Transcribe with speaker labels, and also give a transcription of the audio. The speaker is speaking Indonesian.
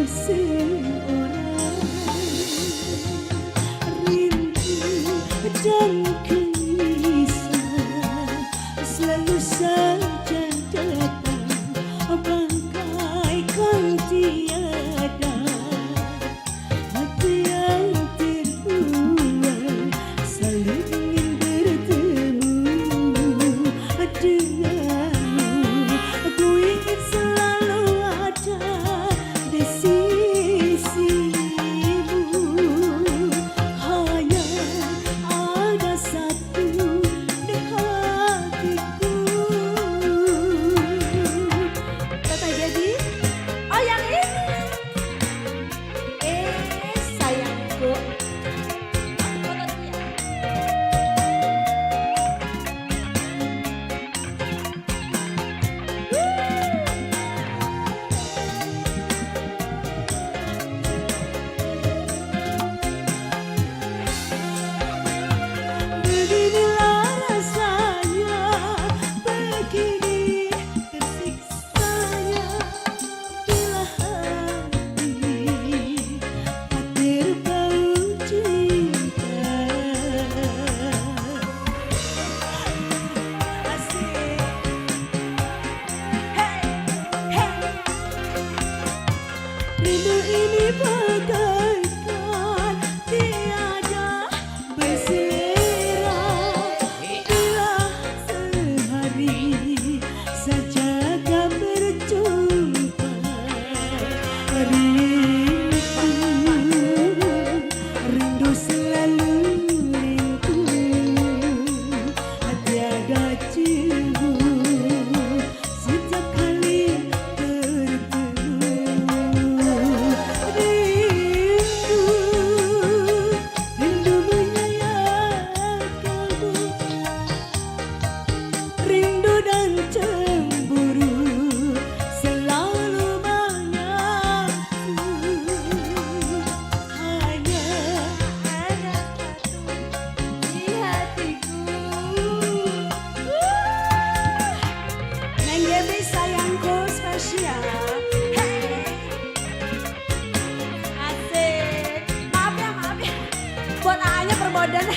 Speaker 1: seorang rindu dan gelisah selalu saja datang bagaikan tiada hati yang terbuai selalu ingin bertemu denganmu. Aku ingin selalu ada di sisimu. Hanya ada satu di hatiku. Kata jadi, oh yang ini. Sayangku. Beginilah rasanya, begini tersiksanya bila hati tak berbau cinta. Asik. Hey, hey. Rindu ini bagaikan tiada berselera bila sehari saja kau berjumpa. Rindu selalu rindu, tiada cium setiap kali bertemu. Rindu menyayat kalbu, rindu dan cemburu selalu menyatu. Hanya ada satu di hatiku. Neng Debbie sayangku spesial. Hey. Asik. Maaf ya. Buat A-nya perbodan.